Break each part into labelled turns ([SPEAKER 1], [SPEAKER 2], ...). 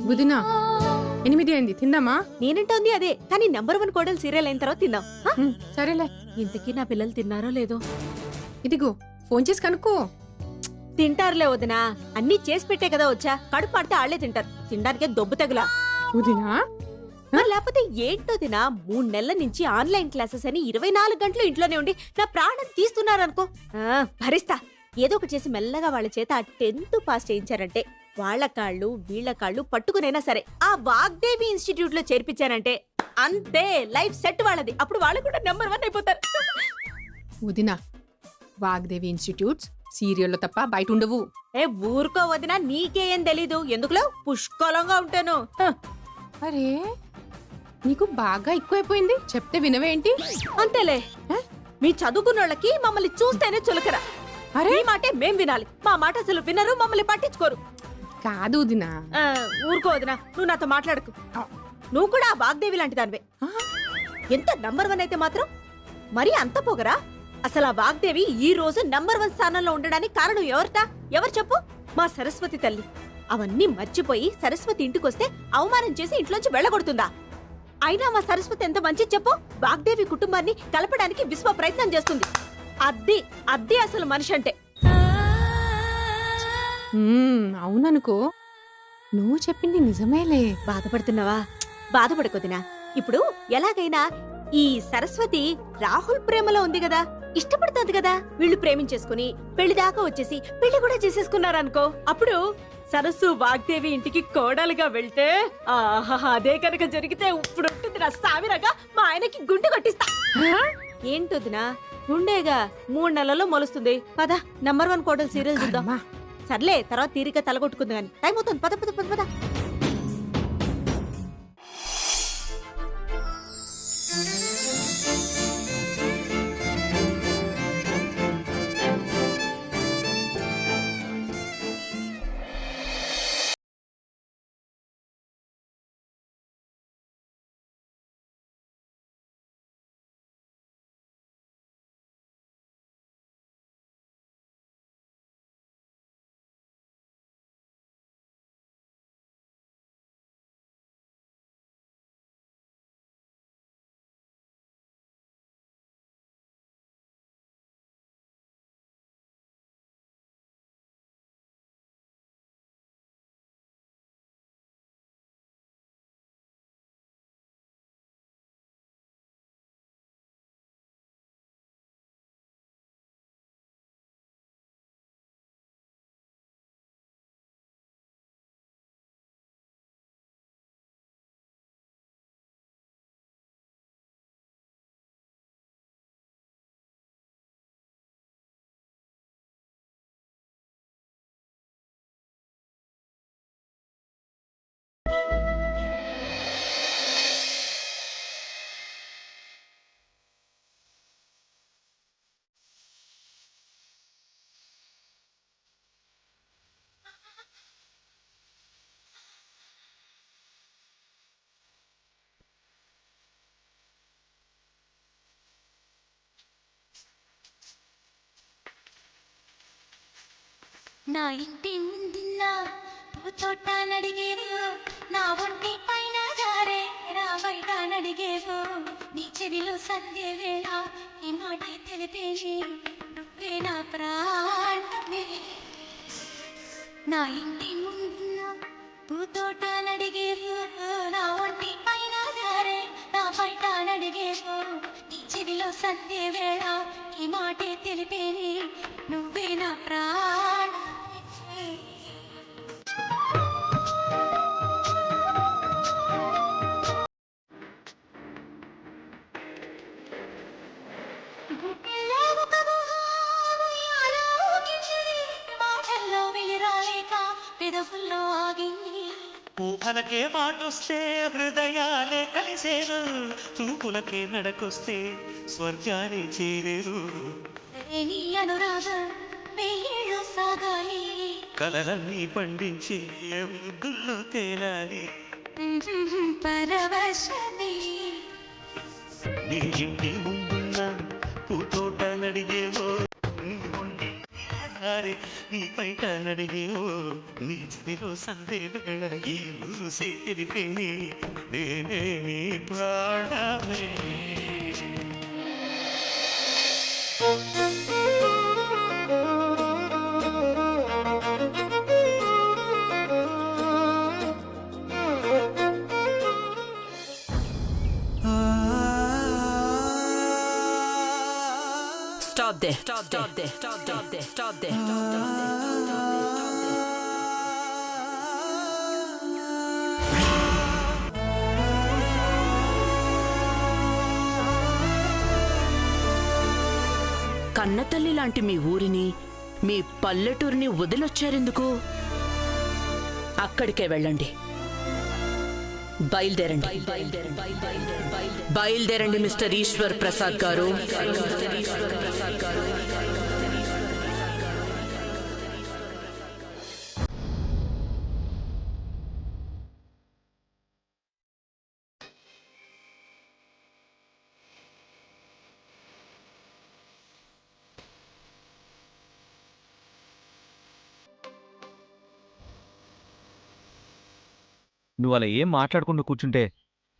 [SPEAKER 1] వదినా 8 అయింది, తిందామా?
[SPEAKER 2] నేనంటోంది అదే, కానీ నంబర్ 1 కోడలు సీరియల్ అయిన తర్వాత తిందాం.
[SPEAKER 1] సరేలే.
[SPEAKER 2] ఇంతకీ నా పిల్లలు తిన్నారో లేదో?
[SPEAKER 1] ఇదిగో ఫోన్ చేసి కనుక్కో.
[SPEAKER 2] తింటారులే వదినా, అన్ని చేసి పెట్టే కదా వచ్చా. కడుపు పడితే ఆళ్లే తింటారు, తినడానికే దొబ్బు తగులా.
[SPEAKER 1] వదినా
[SPEAKER 2] లేకపోతే ఏంటో తినా, 3 నెలల నుంచి ఆన్లైన్ క్లాసెస్ అని 24 గంటలు ఇంట్లోనే ఉండి నా ప్రాణం తీస్తున్నారనుకో. భరిస్తా. ఏదో ఒకటి చేసి మెల్లగా వాళ్ళ చేత 10th పాస్ చేయించారంటే వాళ్ళ కాళ్ళు వీళ్ళ కాళ్ళు పట్టుకునైనా సరే ఆ వాగ్దేవి ఇన్స్టిట్యూట్ లో చేర్పించానంటే అంతే, లైఫ్ సెట్ వాళ్ళది. అప్పుడు వాళ్ళు కూడా నంబర్ 1 అయిపోతారు.
[SPEAKER 1] వదినా, వాగ్దేవి ఇన్స్టిట్యూట్స్ సీరియల్లో తప్ప బయట ఉండవు.
[SPEAKER 2] ఊరుకో వదినా, నీకేం తెలీదు. ఎందుకులో పుష్కలంగా ఉంటాను.
[SPEAKER 1] అరే నీకు బాగా ఎక్కువైపోయింది, చెప్తే వినవేంటి?
[SPEAKER 2] అంతేలే, మీ చదువుకున్నోళ్ళకి మమ్మల్ని చూస్తేనే చులకరా. అరే మాటే మేం వినాలి, మా మాట అసలు వినరు, మమ్మల్ని పట్టించుకోరు.
[SPEAKER 1] కాదు వదినా.
[SPEAKER 2] ఊరుకో వదినా, నువ్వు నాతో మాట్లాడకు. నువ్వు కూడా ఆ వాగ్దేవి లాంటి దానివే. ఎంత నంబర్ 1 అయితే మాత్రం మరి అంత పొగరా? అసలు ఆ వాగ్దేవి ఈ రోజు నంబర్ 1 స్థానంలో ఉండడానికి కారణం ఎవరు చెప్పు? మా సరస్వతి తల్లి. అవన్నీ మర్చిపోయి సరస్వతి ఇంటికొస్తే అవమానం చేసి ఇంట్లోంచి వెళ్ళగొడుతుందా? అయినా మా సరస్వతి ఎంత మంచి చెప్పు. వాగ్దేవి కుటుంబాన్ని కలపడానికి విశ్వ ప్రయత్నం చేస్తుంది. అద్ది అసలు మనిషి అంటే.
[SPEAKER 1] అవుననుకో, నువ్వు చెప్పింది నిజమేలే.
[SPEAKER 2] బాధపడుతున్నావా? బాధపడకొదినా. ఇప్పుడు ఎలాగైనా ఈ సరస్వతి రాహుల్ ప్రేమలో ఉంది కదా, ఇష్టపడుతుంది కదా. వీళ్ళు ప్రేమించేసుకుని పెళ్లిదాకా వచ్చేసి పెళ్లి కూడా చేసేసుకున్నారనుకో. అప్పుడు సరస్సు వాగ్దేవి ఇంటికి కోడలుగా వెళ్తే అదే కనుక జరిగితే ఇప్పుడు ఉంటుంది నా సావిరగా మా ఆయనకి గుండె కొట్టిస్తా. ఏంటొదినా, గుండెగా 3 నెలల్లో మొలుస్తుంది. పద నంబర్ 1 కోడలు సీరియల్ చూద్దాం. సర్లే, తర్వాత తీరిక తలగొట్టుకుంది కానీ టైం అవుతుంది. పద పద పద పద.
[SPEAKER 3] నా ఇంటి ముందున్న పూతోట నడిగేవు, నా ఒంటి పైన జారే నా బయట నడిగేవు. నీ చెవిలో సంధ్య వేళ ఈ మాట తెలిపేది, నువ్వే నా ప్రాణమే. నా ఇంటి ముందున్న పూతోట నడిగేవు, నా ఒంటి పైన జారే నా బయట నడిగేవు. నీ చెవిలో సంధ్య వేళ ఈ మాటే తెలిపేది, నువ్వే నా ప్రాణ. మాటల్లో వెళ్ళిరాలేక పెదవుల్లో ఆగింది.
[SPEAKER 4] ఊహలకే మాటొస్తే హృదయాలే కలిసేరు, చూపులకే నడకొస్తే స్వర్గాలే చేరేరు.
[SPEAKER 3] నీ అనురాగం వెయ్యేళ్ళు సాగాలి,
[SPEAKER 4] కలలన్నీ పండించి ముగ్గుల్లో తేలాలి.
[SPEAKER 3] పరవశమే
[SPEAKER 4] నీ ఇంటి ముందున్న పూతోట నడిగేవో, తెల్లారి నీ పైట నడిగేవో నీ చెవిలో సందే వేళ ఈ ఊసే తెలిపేని నేనే నీ ప్రాణమే.
[SPEAKER 5] Stop there. Stop there. Stop there. Stop there. కన్నతల్లి లాంటి మీ ఊరిని, మీ పల్లెటూరిని వదిలొచ్చారెందుకు? అక్కడికే వెళ్ళండి. బయలుదేరండి. బయలుదేరండి మిస్టర్ ఈశ్వర్ ప్రసాద్ గారు.
[SPEAKER 6] నువ్వు అలా ఏం మాట్లాడకుండా కూర్చుంటే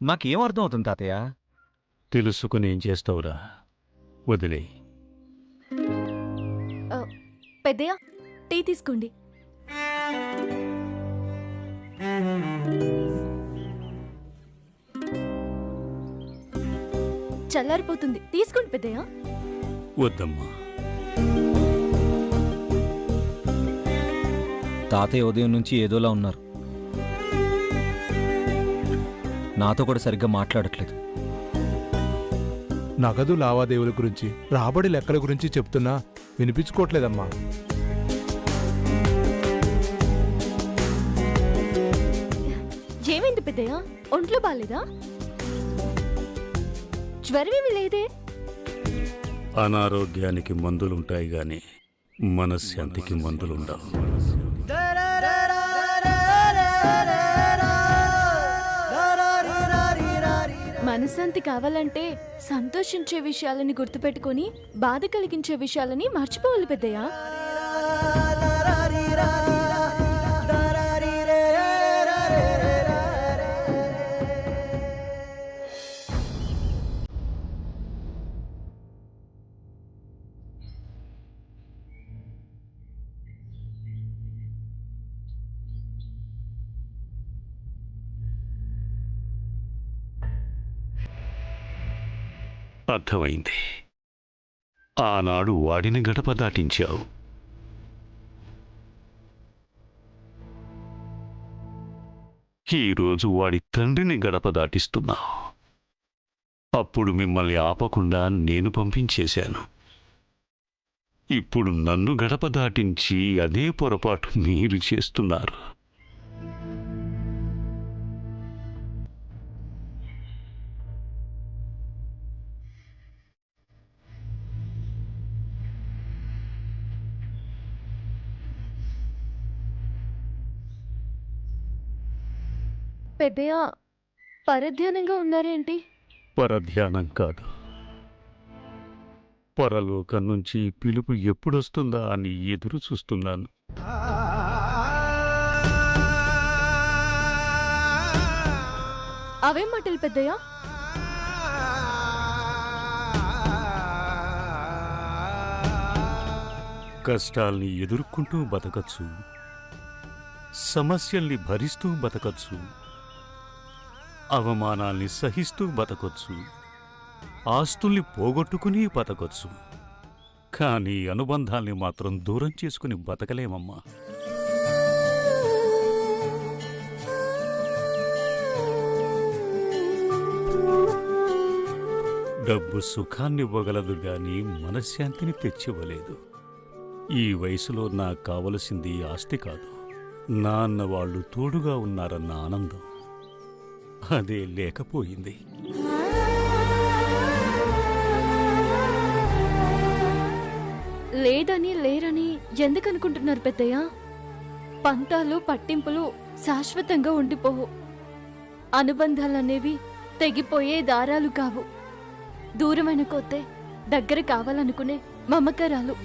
[SPEAKER 6] మాకేం అర్థం అవుతుంది తాతయ్య?
[SPEAKER 7] తెలుసుకుని ఏం చేస్తావురా, వదిలే.
[SPEAKER 2] పెద్దయ్య, టీ తీసుకోండి. చల్లారిపోతుంది, తీసుకోండి పెద్దయ్య.
[SPEAKER 7] వద్దమ్మా.
[SPEAKER 6] తాతయ్య ఉదయం నుంచి ఏదోలా ఉన్నారు. నాతో కూడా సరిగ్గా మాట్లాడట్లేదు.
[SPEAKER 8] నగదు లావాదేవీల గురించి, రాబడి లెక్కల గురించి చెప్తున్నా వినిపించుకోవట్లేదమ్మా.
[SPEAKER 2] ఏమైంది పెద్దయ్య? ఒంట్లో బాలేదా? జ్వరమేమి లేదే?
[SPEAKER 7] అనారోగ్యానికి మందులుంటాయి గాని మనశ్శాంతికి మందులుండవు.
[SPEAKER 2] మనశ్శాంతి కావాలంటే సంతోషించే విషయాలని గుర్తుపెట్టుకొని బాధ కలిగించే విషయాలని మర్చిపోవాలి పెద్దయ్య.
[SPEAKER 7] అర్థమైంది. ఆనాడు వాడిని గడప దాటించావు. ఈరోజు వాడి తండ్రిని గడప దాటిస్తున్నావు. అప్పుడు మిమ్మల్ని ఆపకుండా నేను పంపించేశాను. ఇప్పుడు నన్ను గడప దాటించి అదే పొరపాటు మీరు చేస్తున్నారు.
[SPEAKER 2] పెద్దయ్య పరధ్యానంగా ఉన్నారేంటి?
[SPEAKER 7] పరధ్యానం కాదు, పరలోకం నుంచి పిలుపు ఎప్పుడొస్తుందా అని ఎదురు చూస్తున్నాను.
[SPEAKER 2] అవేం మాటలు పెద్దయ్య?
[SPEAKER 7] కష్టాల్ని ఎదుర్కొంటూ బతకచ్చు, సమస్యల్ని భరిస్తూ బతకచ్చు, అవమానాల్ని సహిస్తూ బతకొచ్చు, ఆస్తుల్ని పోగొట్టుకుని బతకొచ్చు. కానీ అనుబంధాల్ని మాత్రం దూరం చేసుకుని బతకలేమమ్మా. డబ్బు సుఖాన్నివ్వగలదు గాని మనశ్శాంతిని తెచ్చివ్వలేదు. ఈ వయసులో నాకు కావలసింది ఆస్తి కాదు, నాన్న వాళ్ళు తోడుగా ఉన్నారన్న ఆనందం. అదే లేకపోయింది.
[SPEAKER 2] లేదని లేరని ఎందుకు అనుకుంటున్నారు పెద్దయ్య? పంతాలు పట్టింపులు శాశ్వతంగా ఉండిపోవు. అనుబంధాలనేవి తెగిపోయే దారాలు కావు, దూరమైన కొద్దే దగ్గర కావాలనుకునే మమకారాలు.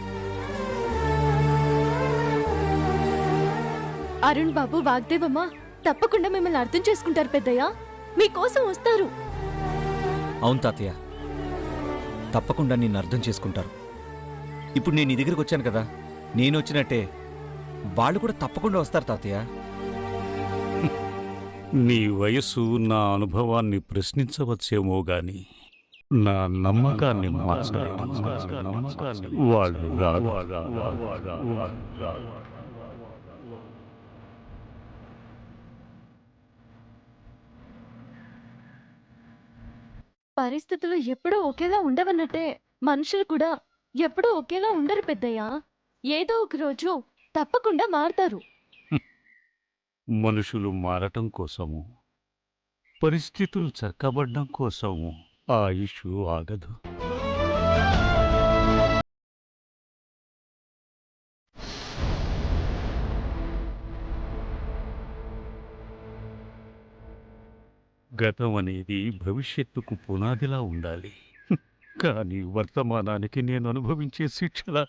[SPEAKER 2] అరుణ్ బాబు వాగ్దేవమ్మ తప్పకుండా మిమ్మల్ని అర్థం చేసుకుంటారు పెద్దయ్య. మీకోసం వస్తారు.
[SPEAKER 6] అవును తాతయ్య, తప్పకుండా నిన్ను అర్థం చేసుకుంటారు. ఇప్పుడు నేను నీ దగ్గరికి వచ్చాను కదా, నేను వచ్చినట్టే వాళ్ళు కూడా తప్పకుండా వస్తారు తాతయ్య.
[SPEAKER 7] నీ వయస్సు నా అనుభవాన్ని ప్రశ్నించవచ్చేమో గాని నా నమ్మకాన్ని వాళ్ళు రారు.
[SPEAKER 9] పరిస్థితులు ఎప్పుడూ ఒకేలా ఉండవన్నట్టే మనుషులు కూడా ఎప్పుడూ ఒకేలా ఉండరు పెద్దయ్య. ఏదో ఒక రోజు తప్పకుండా మారతారు.
[SPEAKER 7] మనుషులు మారటం కోసము, పరిస్థితులు చక్కబడ్డం కోసము ఆయుష్ ఆగదు. గతం అనేది భవిష్యత్తుకు పునాదిలా ఉండాలి. కానీ వర్తమానానికి నేను అనుభవించే శిక్షలా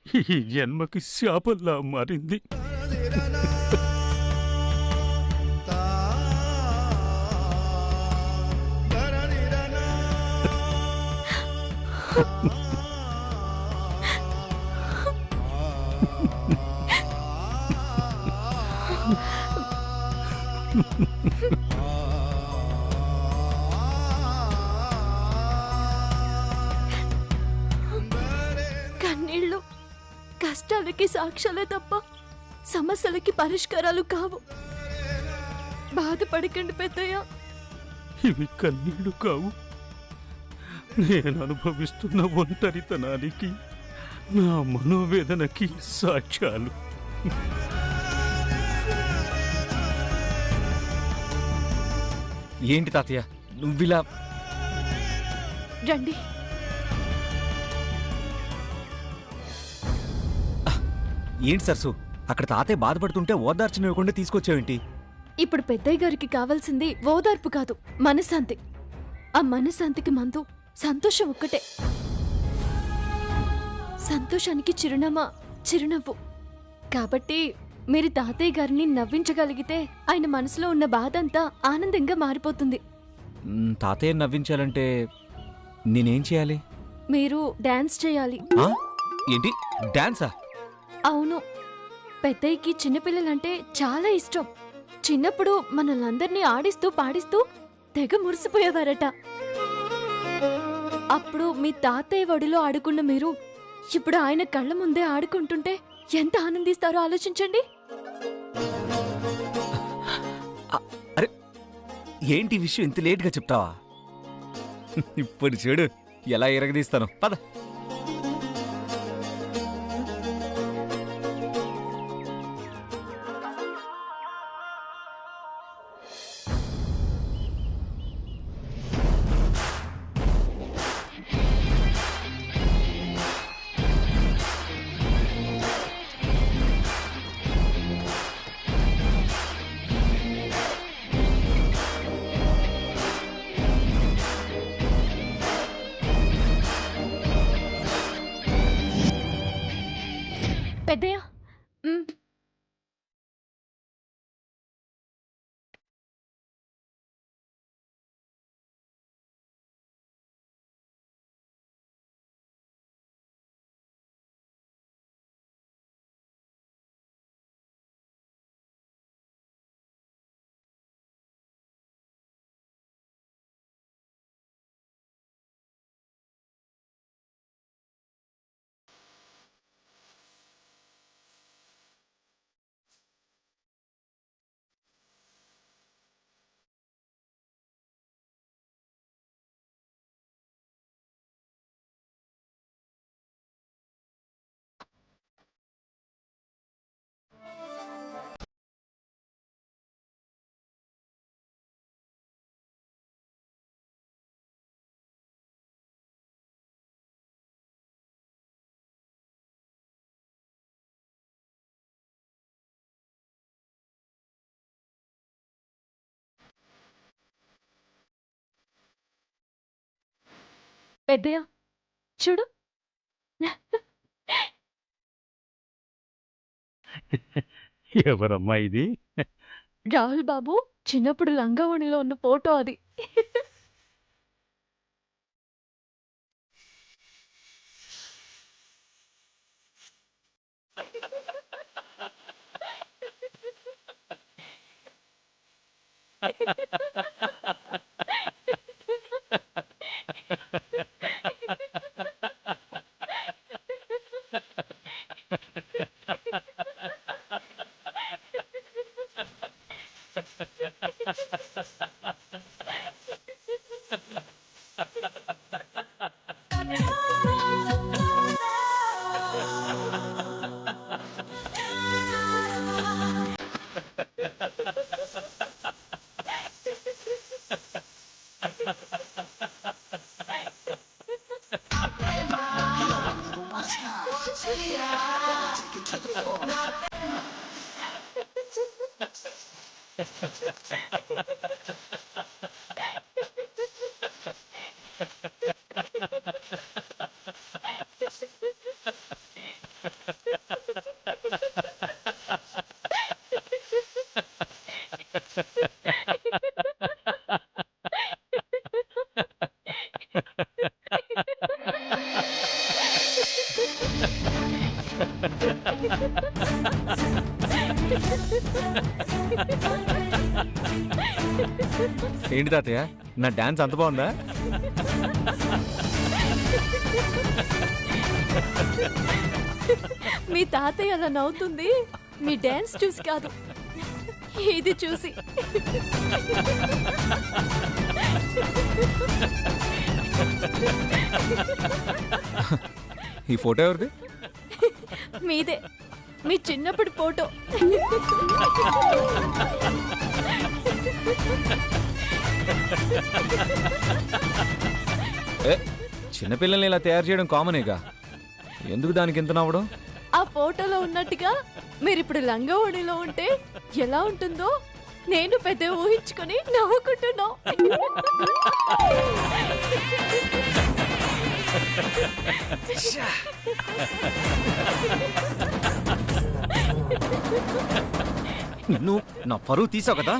[SPEAKER 7] ఈ జన్మకి శాపంలా మారింది.
[SPEAKER 9] కన్నీళ్ళు కష్టాలకి సాక్ష్యాలే తప్ప సమస్యలకి పరిష్కారాలు కావు. బాధపడకండి పెద్దయ్య.
[SPEAKER 7] ఇవి కన్నీళ్లు కావు, నేను అనుభవిస్తున్న ఒంటరితనానికి, నా మనోవేదనకి సాక్ష్యాలు.
[SPEAKER 6] ఏంటి తాతయ్య నువ్విలా?
[SPEAKER 9] రండి.
[SPEAKER 6] ఏంటి సరసు, అక్కడ తాతయ్య బాధపడుతుంటే ఓదార్చనివ్వకుండా తీసుకొచ్చావేంటి?
[SPEAKER 9] ఇప్పుడు పెద్దయ్య గారికి కావాల్సింది ఓదార్పు కాదు, మనశ్శాంతి. ఆ మనశ్శాంతికి మందు సంతోషం ఒక్కటే. సంతోషానికి చిరునామా చిరునవ్వు. కాబట్టి మీరు తాతయ్య గారిని నవ్వించగలిగితే ఆయన మనసులో ఉన్న బాధ అంతా ఆనందంగా మారిపోతుంది.
[SPEAKER 6] తాతయ్య నవ్వించాలంటే నేనేం చేయాలి?
[SPEAKER 9] మీరు డాన్స్ చేయాలి.
[SPEAKER 6] ఆ? ఏంటి డాన్సా?
[SPEAKER 9] అవును, పెద్దయ్యకి చిన్నపిల్లలంటే చాలా ఇష్టం. చిన్నప్పుడు మనల్నందరినీ ఆడిస్తూ పాడిస్తూ తెగ మురిసిపోయేవారట. అప్పుడు మీ తాతయ్య ఒడిలో ఆడుకున్న మీరు ఇప్పుడు ఆయన కళ్ళ ముందే ఆడుకుంటుంటే ఎంత ఆనందిస్తారో ఆలోచించండి.
[SPEAKER 6] అరే ఏంటి విషయం ఇంత లేట్గా చెప్తావా? ఇప్పుడు చూడు ఎలా ఎరగదీస్తాను, పద.
[SPEAKER 9] పెద్దయ్య, పెద్దయ్య చూడు.
[SPEAKER 7] ఎవరమ్మా ఇది?
[SPEAKER 9] రాహుల్ బాబు చిన్నప్పుడు లంగావణిలో ఉన్న ఫోటో అది.
[SPEAKER 6] ఏంటి తాతయ్య, నా డాన్స్ అంత బాగుందా?
[SPEAKER 9] మీ తాతయ్య అలా నవ్వుతుంది మీ డాన్స్ చూసి కాదు, ఇది చూసి.
[SPEAKER 6] ఈ ఫోటో ఎవరిది?
[SPEAKER 9] మీదే, మీ చిన్నప్పటి ఫోటో.
[SPEAKER 6] చిన్నపిల్లల్ని ఇలా తయారు చేయడం కామనేగా, ఎందుకు దానికి ఎంత నవ్వడం?
[SPEAKER 9] ఆ ఫోటోలో ఉన్నట్టుగా మీరిప్పుడు లంగావణిలో ఉంటే ఎలా ఉంటుందో నేను పెద్ద ఊహించుకొని నవ్వుకుంటున్నా.
[SPEAKER 6] నిన్ను నా పరువు తీసావు కదా.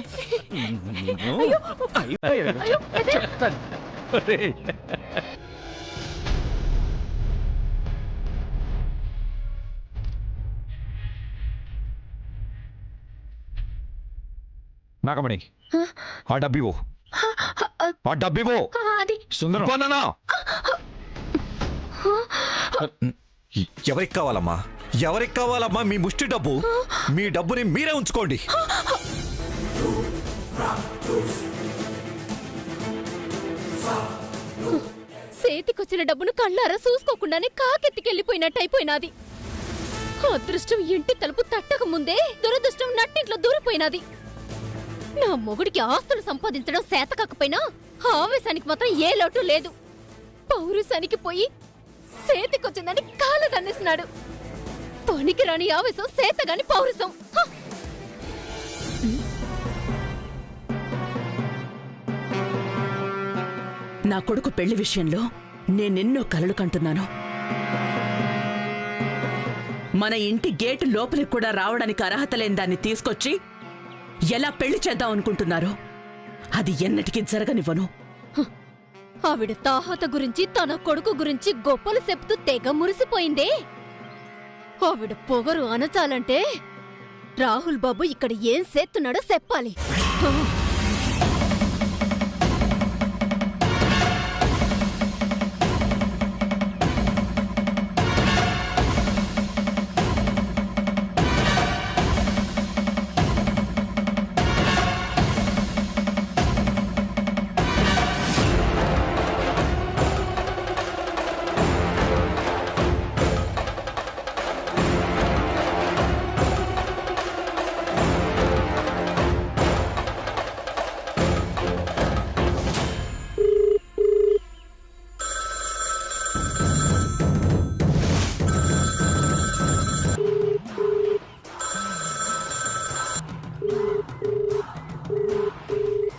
[SPEAKER 10] నాగమణి, ఆ డబ్బివో, ఆ డబ్బివో. సుందరం, ఎవరికి కావాలమ్మా, ఎవరికి కావాలమ్మా మీ ముష్టి డబ్బు? మీ డబ్బుని మీరే ఉంచుకోండి.
[SPEAKER 9] చేతికొచ్చిన డబ్బును కళ్ళారా చూసుకోకుండానే కాకెత్తికెళ్ళిపోయినట్టు అయిపోయినాది. అదృష్టం ఇంటి తలుపు తట్టక ముందే దురదృష్టం నట్టింట్లో దూరిపోయినది. నా మొగుడికి ఆస్తులు సంపాదించడం శాతకాకపోయినా ఆవేశానికి మాత్రం ఏ లోటు లేదు. పౌరుషానికి పోయి చేతికొచ్చిందని కాలు దన్నేసినాడు. పనికి రాని ఆవేశం, సేతగాని పౌరుషం.
[SPEAKER 5] నా కొడుకు పెళ్లి విషయంలో నేనెన్నో కలలు కంటున్నాను. మన ఇంటి గేటు లోపలికి కూడా రావడానికి అర్హత లేని దాన్ని తీసుకొచ్చి ఎలా పెళ్లి చేద్దాం అనుకుంటున్నారో అది ఎన్నటికీ జరగనివ్వను.
[SPEAKER 9] ఆవిడ తాహత గురించి తన కొడుకు గురించి గొప్పలు చెప్తూ తెగ మురిసిపోయిందే. ఆవిడ పొగరు అనచాలంటే రాహుల్ బాబు ఇక్కడ ఏం చేస్తున్నాడో చెప్పాలి.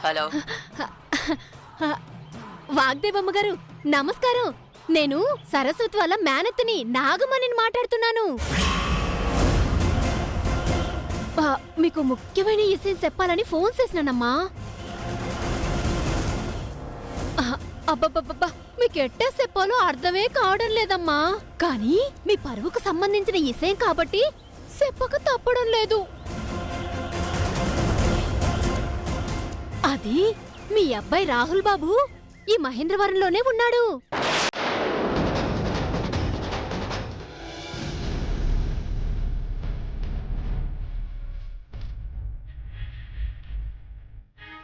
[SPEAKER 5] హలో,
[SPEAKER 9] వాగ్దేవమ్మ గారు నమస్కారం. నేను సరస్వతి వాళ్ళ మేనత్తని నాగమణిని మాట్లాడుతున్నాను. మీకు ముఖ్యమైన విషయం చెప్పాలని ఫోన్ చేసినానమ్మా. అబ్బబ్బబ్బబ్బా, మీకెట్టే చెప్పాలో అర్థమే కావడం లేదమ్మా. కానీ మీ పరువుకు సంబంధించిన విషయం కాబట్టి చెప్పక తప్పడం లేదు. అది మీ అబ్బాయి రాహుల్ బాబు ఈ మహేంద్రవరంలోనే ఉన్నాడు.